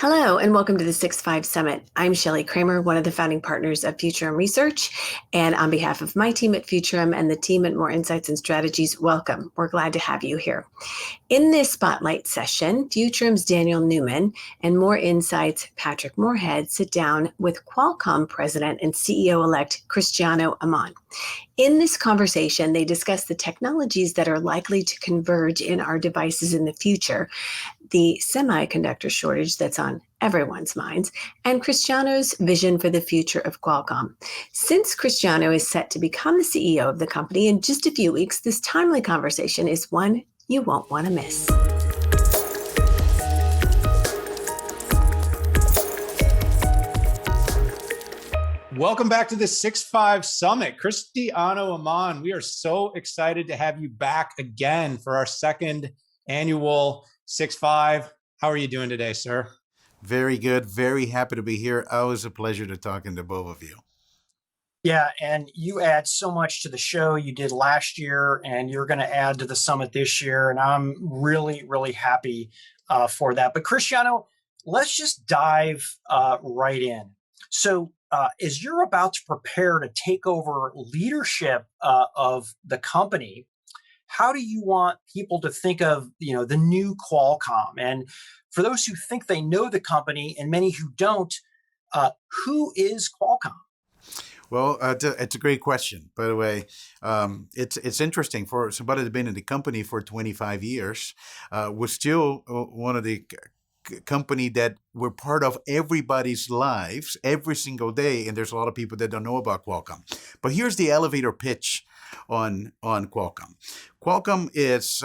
Hello, and welcome to the 6-5 Summit. I'm Shelley Kramer, one of the founding partners of Futurum Research. And on behalf of my team at Futurum and the team at Moor Insights and Strategies, welcome. We're glad to have you here. In this spotlight session, Futurum's Daniel Newman and Moor Insights' Patrick Moorhead sit down with Qualcomm President and CEO-elect Cristiano Amon. In this conversation, they discuss the technologies that are likely to converge in our devices in the future, the semiconductor shortage that's on everyone's minds, and Cristiano's vision for the future of Qualcomm. Since Cristiano is set to become the CEO of the company in just a few weeks, this timely conversation is one you won't want to miss. Welcome back to the 6-5 Summit. Cristiano Amon, we are so excited to have you back again for our second annual 6-5. How are you doing today, sir? Very good. Very happy to be here. Always a pleasure to talking to both of you. Yeah, and you add so much to the show you did last year, and you're going to add to the summit this year, and I'm really, really happy for that. But Cristiano, let's just dive right in. So as you're about to prepare to take over leadership of the company, how do you want people to think of, the new Qualcomm? And for those who think they know the company and many who don't, who is Qualcomm? Well, it's a great question. By the way, it's interesting for somebody that's been in the company for 25 years. We're still one of the company that we're part of everybody's lives every single day, and there's a lot of people that don't know about Qualcomm. But here's the elevator pitch on Qualcomm. Qualcomm is,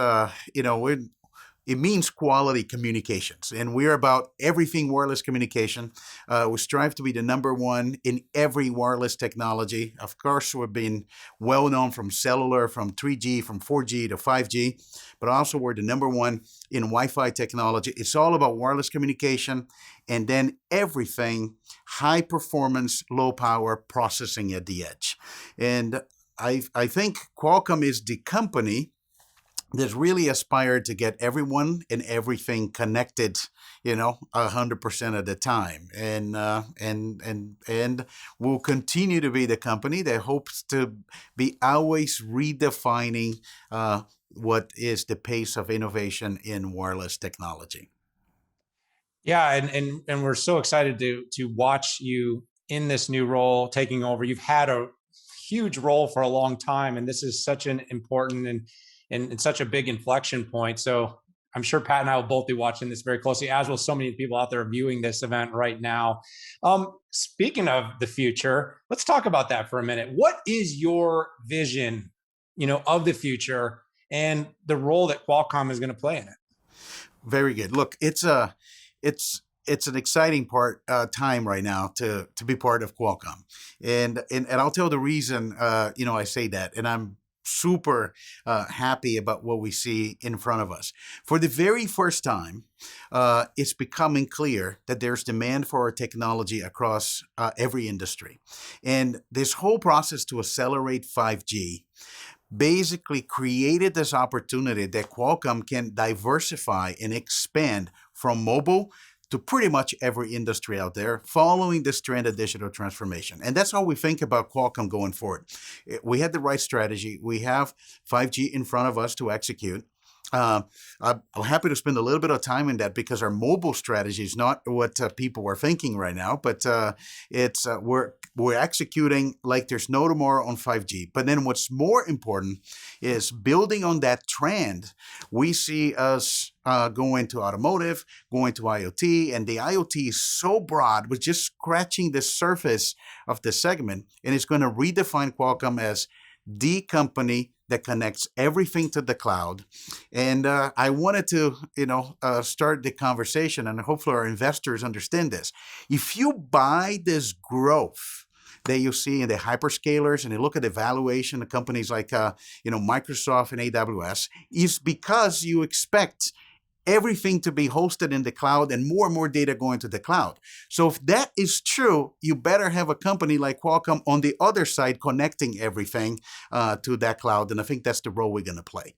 it means quality communications, and we're about everything wireless communication. We strive to be the number one in every wireless technology. Of course, we've been well known from cellular, from 3G, from 4G to 5G, but also we're the number one in Wi-Fi technology. It's all about wireless communication, and then everything high performance, low power processing at the edge. And I think Qualcomm is the company that's really aspired to get everyone and everything connected, 100% of the time, and will continue to be the company that hopes to be always redefining what is the pace of innovation in wireless technology. Yeah, and we're so excited to watch you in this new role, taking over. You've had a huge role for a long time, and this is such an important and such a big inflection point. So I'm sure Pat and I will both be watching this very closely, as will so many people out there viewing this event right now. Speaking of the future, let's talk about that for a minute. What is your vision, of the future and the role that Qualcomm is going to play in it? Very good. Look, it's an exciting time right now to be part of Qualcomm, and I'll tell the reason I say that, and I'm super happy about what we see in front of us. For the very first time, it's becoming clear that there's demand for our technology across every industry, and this whole process to accelerate 5G basically created this opportunity that Qualcomm can diversify and expand from mobile to pretty much every industry out there, following this trend of digital transformation. And that's how we think about Qualcomm going forward. We had the right strategy. We have 5G in front of us to execute. I'm happy to spend a little bit of time in that because our mobile strategy is not what people are thinking right now, but we're executing like there's no tomorrow on 5G. But then what's more important is building on that trend. We see us going to automotive, going to IoT, and the IoT is so broad, we're just scratching the surface of the segment, and it's going to redefine Qualcomm as the company that connects everything to the cloud. And I wanted to, start the conversation, and hopefully our investors understand this. If you buy this growth that you see in the hyperscalers and you look at the valuation of companies like, Microsoft and AWS, is because you expect everything to be hosted in the cloud and more data going to the cloud. So if that is true, you better have a company like Qualcomm on the other side connecting everything to that cloud. And I think that's the role we're going to play.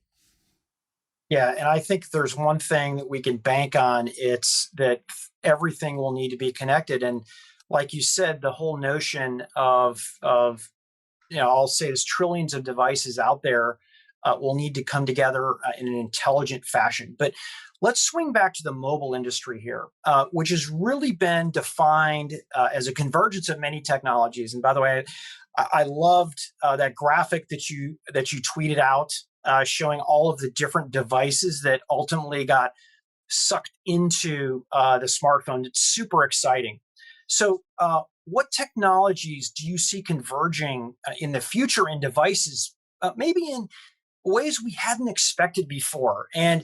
Yeah, and I think there's one thing that we can bank on. It's that everything will need to be connected. And like you said, the whole notion of I'll say there's trillions of devices out there will need to come together in an intelligent fashion. But let's swing back to the mobile industry here, which has really been defined as a convergence of many technologies. And by the way, I loved that graphic that you tweeted out showing all of the different devices that ultimately got sucked into the smartphone. It's super exciting. So, what technologies do you see converging in the future in devices, maybe in ways we hadn't expected before? And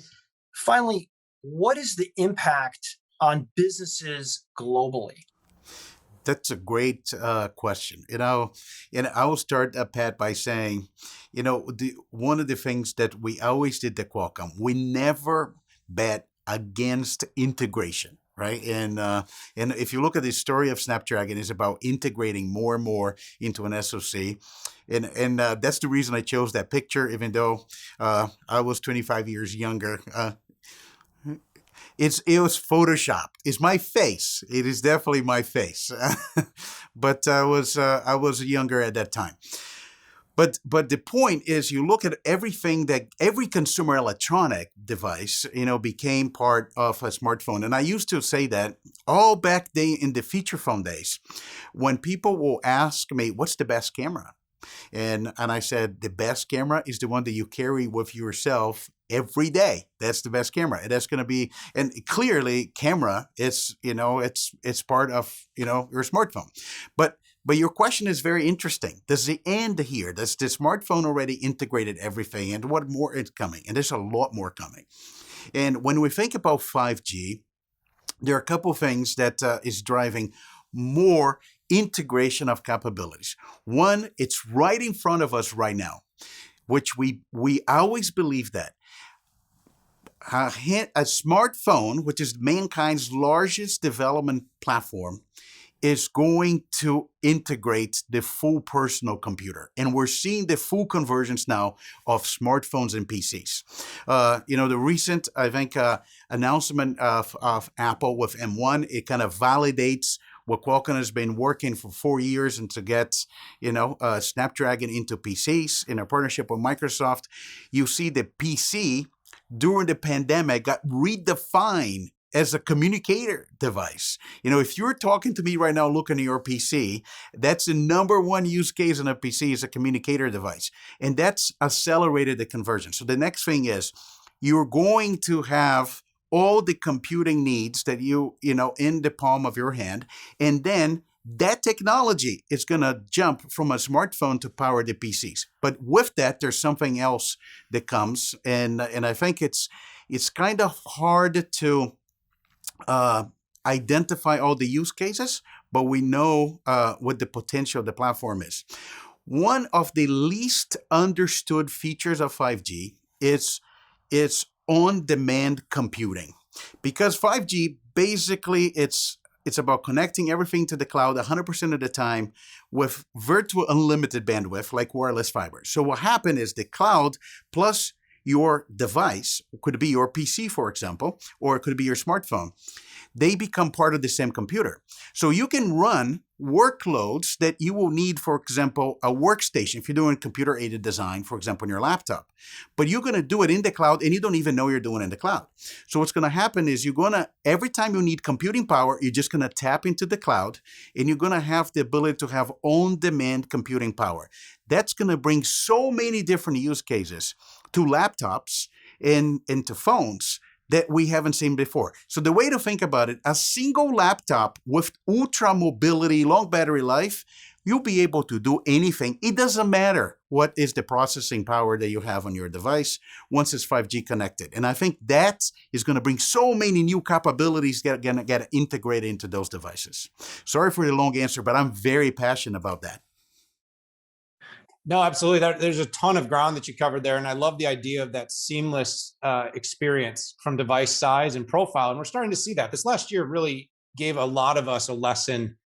finally, what is the impact on businesses globally? That's a great question. And I will start, Pat, by saying, one of the things that we always did at Qualcomm, we never bet against integration, right? And if you look at the story of Snapdragon, it's about integrating more and more into an SoC, and that's the reason I chose that picture, even though I was 25 years younger. It was Photoshop. It's my face. It is definitely my face. But I was younger at that time. But the point is, you look at everything that every consumer electronic device, became part of a smartphone. And I used to say that all back in the feature phone days, when people will ask me, "What's the best camera?" And I said, the best camera is the one that you carry with yourself every day. That's the best camera. And that's going to be, and clearly camera is, it's part of, your smartphone. But your question is very interesting. Does the end here, does the smartphone already integrated everything, and what more is coming? And there's a lot more coming. And when we think about 5G, there are a couple of things that is driving more integration of capabilities. One, it's right in front of us right now, which we always believe that a smartphone, which is mankind's largest development platform, is going to integrate the full personal computer. And we're seeing the full convergence now of smartphones and PCs. The recent, I think, announcement of Apple with M1, it kind of validates what Qualcomm has been working for 4 years and to get, Snapdragon into PCs in a partnership with Microsoft. You see the PC during the pandemic got redefined as a communicator device. If you're talking to me right now looking at your PC, that's the number one use case on a PC is a communicator device. And that's accelerated the conversion. So the next thing is you're going to have all the computing needs that in the palm of your hand. And then that technology is going to jump from a smartphone to power the PCs. But with that, there's something else that comes. And I think it's kind of hard to identify all the use cases, but we know what the potential of the platform is. One of the least understood features of 5G is on-demand computing, because 5G basically it's about connecting everything to the cloud 100% of the time with virtual unlimited bandwidth like wireless fiber. So what happened is the cloud plus your device, could be your PC, for example, or it could be your smartphone, they become part of the same computer. So you can run workloads that you will need, for example, a workstation, if you're doing computer-aided design, for example, on your laptop. But you're going to do it in the cloud, and you don't even know you're doing it in the cloud. So what's going to happen is every time you need computing power, you're just going to tap into the cloud, and you're going to have the ability to have on-demand computing power. That's going to bring so many different use cases to laptops and to phones that we haven't seen before. So the way to think about it, a single laptop with ultra mobility, long battery life, you'll be able to do anything. It doesn't matter what is the processing power that you have on your device once it's 5G connected. And I think that is going to bring so many new capabilities that are going to get integrated into those devices. Sorry for the long answer, but I'm very passionate about that. No, absolutely. There's a ton of ground that you covered there. And I love the idea of that seamless experience from device size and profile. And we're starting to see that. This last year really gave a lot of us a lesson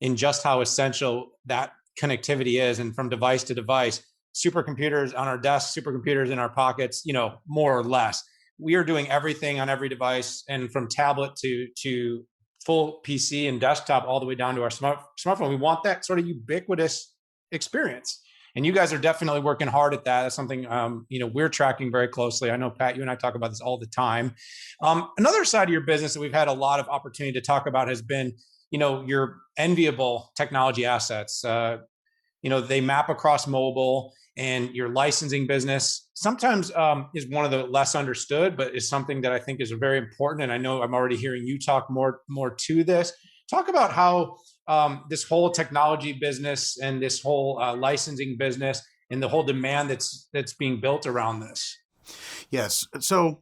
in just how essential that connectivity is. And from device to device, supercomputers on our desks, supercomputers in our pockets, more or less. we are doing everything on every device, and from tablet to full PC and desktop all the way down to our smartphone. We want that sort of ubiquitous experience. And you guys are definitely working hard at that. That's something we're tracking very closely. I know, Pat, you and I talk about this all the time. Another side of your business that we've had a lot of opportunity to talk about has been, your enviable technology assets. They map across mobile, and your licensing business sometimes is one of the less understood, but is something that I think is very important. And I know I'm already hearing you talk more to this. Talk about how this whole technology business and this whole licensing business and the whole demand that's being built around this. Yes. So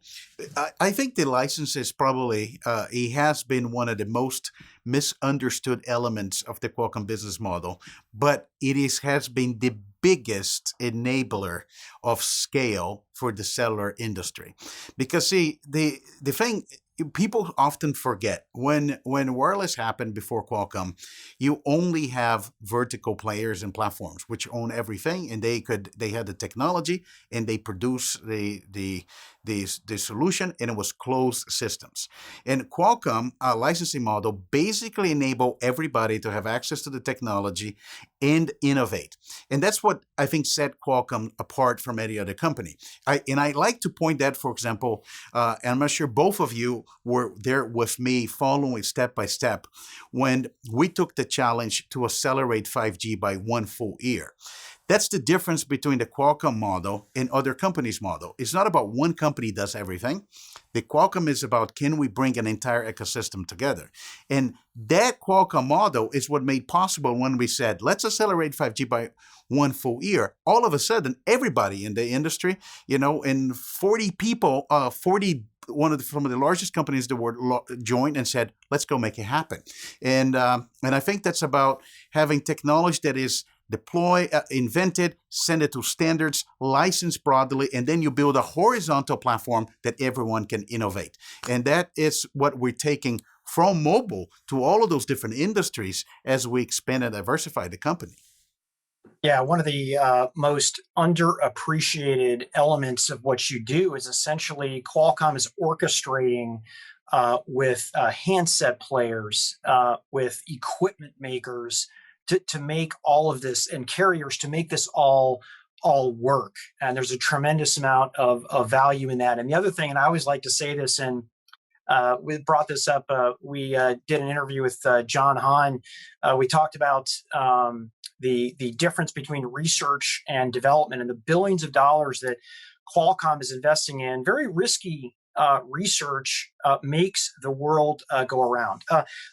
I think the license is probably, it has been one of the most misunderstood elements of the Qualcomm business model, but has been the biggest enabler of scale for the cellular industry. Because see, the thing, people often forget when wireless happened before Qualcomm, you only have vertical players and platforms which own everything, and they had the technology and they produce the solution, and it was closed systems. And Qualcomm licensing model basically enable everybody to have access to the technology and innovate. And that's what I think set Qualcomm apart from any other company. I like to point that, for example, and I'm not sure both of you were there with me following step by step when we took the challenge to accelerate 5G by 1 full year. That's the difference between the Qualcomm model and other companies' model. It's not about one company does everything. The Qualcomm is about, can we bring an entire ecosystem together? And that Qualcomm model is what made possible when we said, let's accelerate 5G by 1 full year. All of a sudden, everybody in the industry, and 40 people, some of the largest companies in the world joined and said, let's go make it happen. And I think that's about having technology that is invented, send it to standards, licensed broadly, and then you build a horizontal platform that everyone can innovate. And that is what we're taking from mobile to all of those different industries as we expand and diversify the company. Yeah, one of the most underappreciated elements of what you do is essentially Qualcomm is orchestrating with handset players, with equipment makers, to make all of this, and carriers to make this all work. And there's a tremendous amount of value in that. And the other thing, and I always like to say this, and we brought this up, we did an interview with John Hahn. We talked about the difference between research and development and the billions of dollars that Qualcomm is investing in. Very risky research makes the world go around.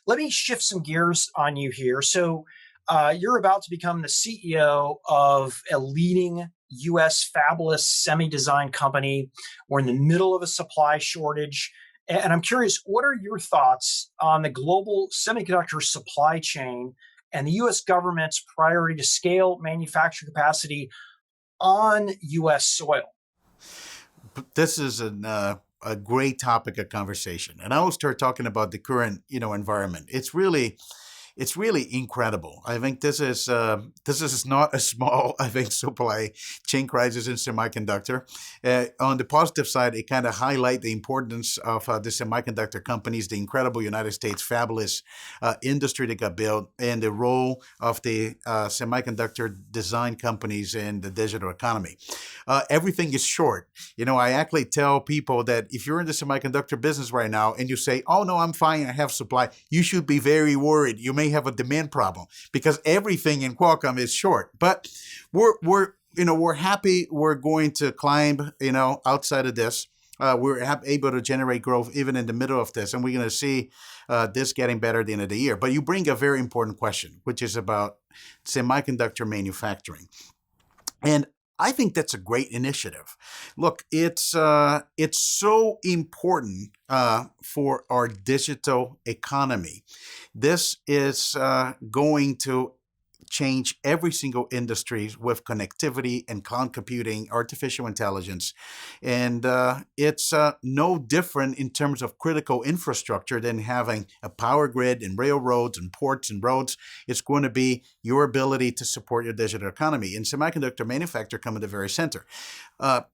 Let me shift some gears on you here. So you're about to become the CEO of a leading U.S. fabless semi-design company. We're in the middle of a supply shortage. And I'm curious, what are your thoughts on the global semiconductor supply chain and the U.S. government's priority to scale manufacturing capacity on U.S. soil? This is a great topic of conversation. And I will start talking about the current, environment. It's really incredible. I think this is not a small, supply chain crisis in semiconductor. On the positive side, it kind of highlight the importance of the semiconductor companies, the incredible United States fabless industry that got built, and the role of the semiconductor design companies in the digital economy. Everything is short. I actually tell people that if you're in the semiconductor business right now and you say, "Oh no, I'm fine, I have supply," you should be very worried. You may have a demand problem because everything in Qualcomm is short. But we're happy. We're going to climb, outside of this. We're able to generate growth even in the middle of this, and we're going to see this getting better at the end of the year. But you bring a very important question, which is about semiconductor manufacturing, and I think that's a great initiative. Look, it's so important for our digital economy. This is going to change every single industry with connectivity and cloud computing, artificial intelligence. And it's no different in terms of critical infrastructure than having a power grid and railroads and ports and roads. It's going to be your ability to support your digital economy. And semiconductor manufacturing come in the very center.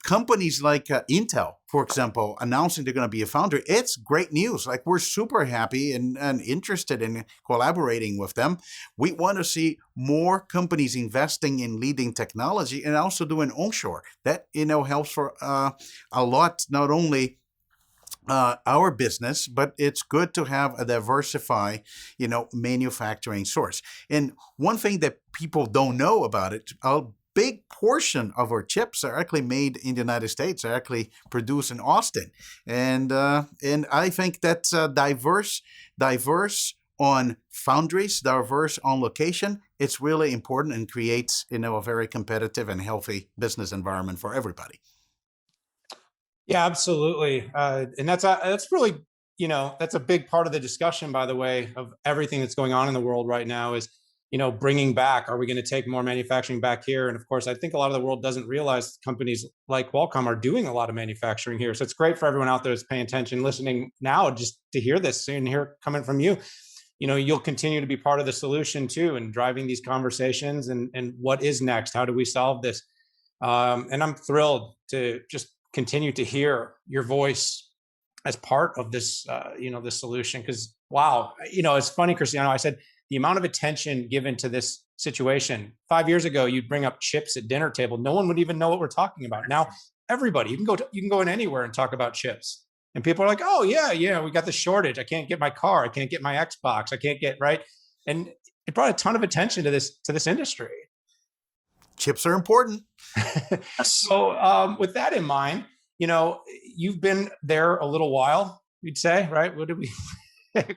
Companies like Intel for example, announcing they're going to be a foundry, it's great news. Like, we're super happy and interested in collaborating with them. We want to see more companies investing in leading technology and also doing onshore. That, helps for a lot, not only our business, but it's good to have a diversify, manufacturing source. And one thing that people don't know about it, a big portion of our chips are actually made in the United States, are actually produced in Austin. And I think that's diverse on foundries, diverse on location. It's really important and creates, a very competitive and healthy business environment for everybody. Yeah, absolutely. And that's really, that's a big part of the discussion, by the way, of everything that's going on in the world right now is, bringing back, are we going to take more manufacturing back here? And of course, I think a lot of the world doesn't realize companies like Qualcomm are doing a lot of manufacturing here. So it's great for everyone out there that's paying attention, listening now, just to hear this and hear it coming from you. You'll continue to be part of the solution too, and driving these conversations and what is next? How do we solve this? And I'm thrilled to just continue to hear your voice as part of this, this solution. Because wow, it's funny, Cristiano. I said the amount of attention given to this situation 5 years ago, you'd bring up chips at dinner table. No one would even know what we're talking about. Now, everybody, you can go in anywhere and talk about chips, and people are like, oh yeah, we got the shortage. I can't get my car. I can't get my Xbox. I can't get right. And it brought a ton of attention to this industry. Chips are important. So with that in mind, you've been there a little while, you'd say, right? What did we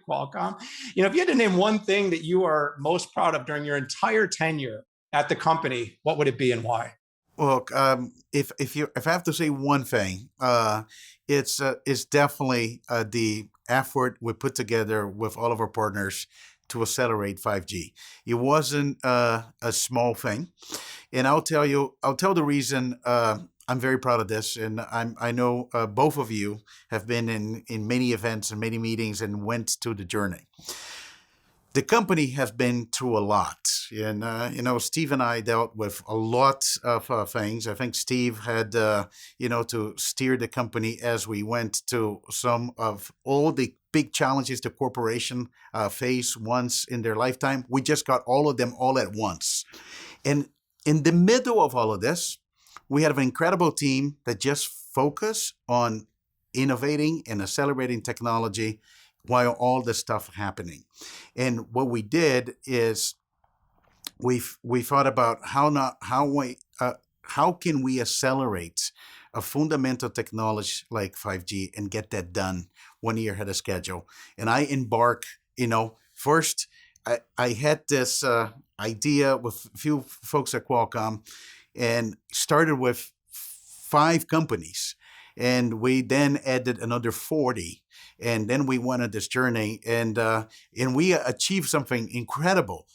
Qualcomm? If you had to name one thing that you are most proud of during your entire tenure at the company, what would it be and why? Well, if I have to say one thing, it's definitely the effort we put together with all of our partners to accelerate 5G. It wasn't a small thing, and I'll tell the reason I'm very proud of this, and I know both of you have been in many events and many meetings and went through the journey. The company has been through a lot, and Steve and I dealt with a lot of things. I think Steve had to steer the company as we went to some of all the big challenges the corporation face once in their lifetime. We just got all of them all at once, and in the middle of all of this, we have an incredible team that just focus on innovating and accelerating technology while all this stuff happening. And what we did is we thought about how can we accelerate a fundamental technology like 5G and get that done 1 year ahead of schedule. And I embark, first I had this idea with a few folks at Qualcomm, and started with 5 companies, and we then added another 40, and then we went on this journey, and we achieved something incredible.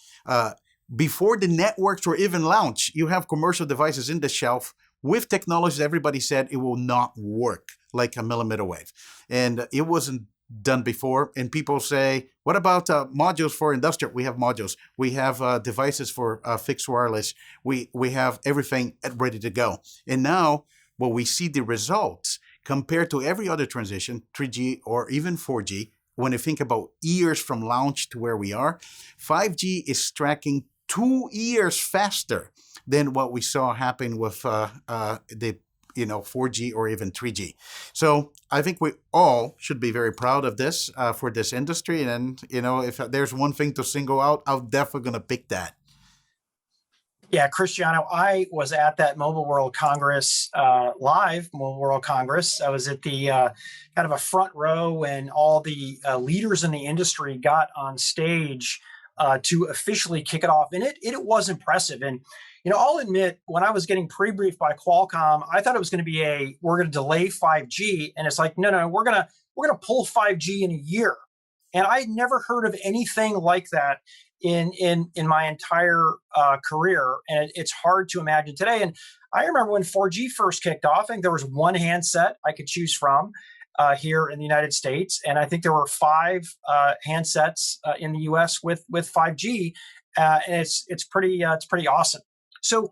Before the networks were even launched, you have commercial devices in the shelf with technologies everybody said it will not work, like a millimeter wave, and it wasn't done before. And people say, what about modules for industrial? We have modules. We have devices for fixed wireless. We have everything ready to go. And now, when we see the results compared to every other transition, 3G or even 4G, when you think about years from launch to where we are, 5G is tracking 2 years faster than what we saw happen with the 4G or even 3G. So I think we all should be very proud of this for this industry. And, if there's one thing to single out, I'm definitely going to pick that. Yeah, Cristiano, I was at that Mobile World Congress, live Mobile World Congress. I was at the kind of a front row when all the leaders in the industry got on stage to officially kick it off. And it was impressive. And I'll admit, when I was getting pre-briefed by Qualcomm, I thought it was going to be we're going to delay 5G, and it's like, no, we're going to pull 5G in a year. And I never heard of anything like that in my entire career, and it's hard to imagine today. And I remember when 4G first kicked off, I think there was one handset I could choose from here in the United States, and I think there were 5 handsets in the U.S. with 5G, and it's pretty awesome. So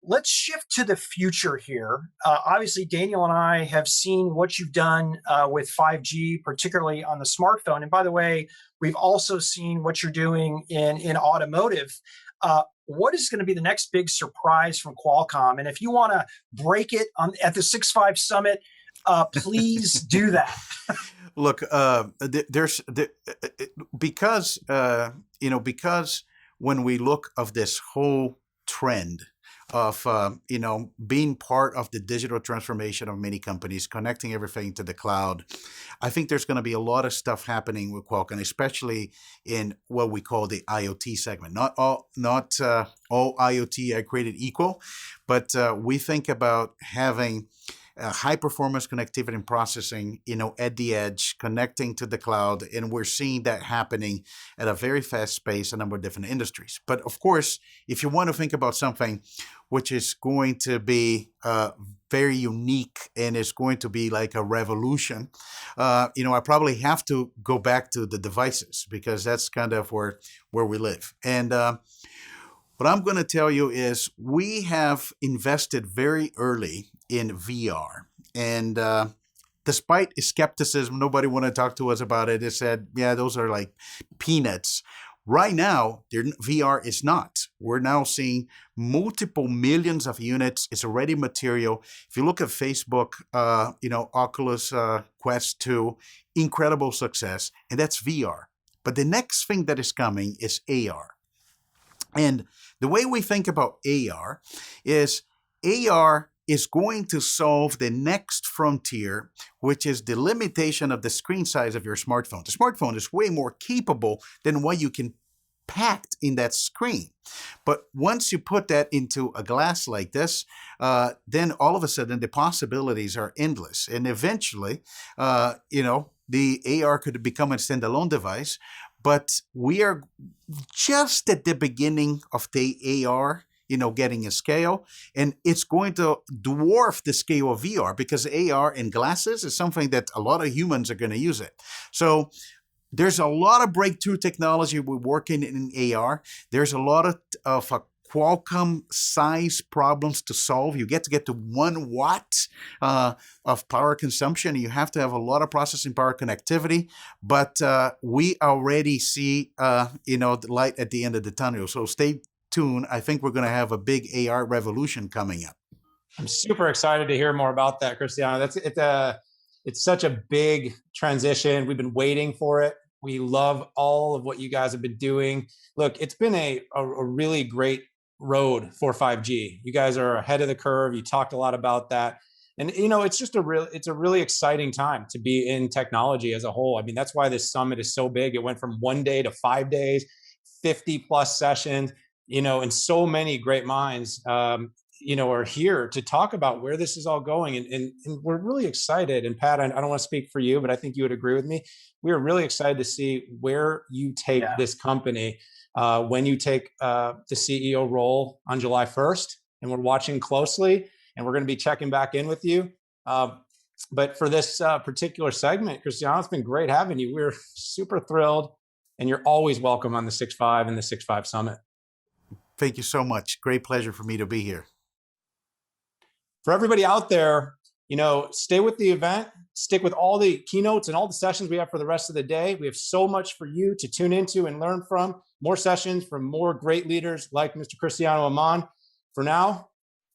let's shift to the future here. Obviously, Daniel and I have seen what you've done with 5G, particularly on the smartphone. And by the way, we've also seen what you're doing in automotive. What is going to be the next big surprise from Qualcomm? And if you want to break it at the 6.5 Summit, please do that. Look, because when we look of this whole trend of being part of the digital transformation of many companies, connecting everything to the cloud, I think there's going to be a lot of stuff happening with Qualcomm, especially in what we call the IoT segment. Not all IoT are created equal, but we think about having high performance connectivity and processing, at the edge, connecting to the cloud. And we're seeing that happening at a very fast pace in a number of different industries. But of course, if you want to think about something which is going to be very unique and is going to be like a revolution, I probably have to go back to the devices, because that's kind of where we live. And what I'm going to tell you is we have invested very early in VR. And despite skepticism, nobody wanted to talk to us about it. They said, yeah, those are like peanuts. Right now, VR is not. We're now seeing multiple millions of units. It's already material. If you look at Facebook, Oculus Quest 2, incredible success. And that's VR. But the next thing that is coming is AR. And the way we think about AR is going to solve the next frontier, which is the limitation of the screen size of your smartphone. The smartphone is way more capable than what you can pack in that screen. But once you put that into a glass like this, then all of a sudden the possibilities are endless. And eventually, the AR could become a standalone device. But we are just at the beginning of the AR, getting a scale, and it's going to dwarf the scale of VR, because AR in glasses is something that a lot of humans are going to use it. So there's a lot of breakthrough technology we're working in AR. There's a lot of Qualcomm size problems to solve. You get to 1 watt of power consumption. You have to have a lot of processing power connectivity, but we already see the light at the end of the tunnel. So stay tuned. I think we're going to have a big AR revolution coming up. I'm super excited to hear more about that, Cristiano. It's such a big transition. We've been waiting for it. We love all of what you guys have been doing. Look, it's been a really great road for 5G. You guys are ahead of the curve. You talked a lot about that. And it's a really exciting time to be in technology as a whole. I mean, that's why this summit is so big. It went from 1 day to 5 days, 50 plus sessions, and so many great minds are here to talk about where this is all going. And we're really excited. And Pat, I don't want to speak for you, but I think you would agree with me. We are really excited to see where you take this company when you take the CEO role on July 1st. And we're watching closely, and we're going to be checking back in with you. But for this particular segment, Cristiano, it's been great having you. We're super thrilled, and you're always welcome on the 6.5 and the 6.5 Summit. Thank you so much. Great pleasure for me to be here. For everybody out there, stay with the event, stick with all the keynotes and all the sessions we have for the rest of the day. We have so much for you to tune into and learn from. More sessions from more great leaders like Mr. Cristiano Amon. For now,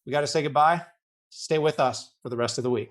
we got to say goodbye. Stay with us for the rest of the week.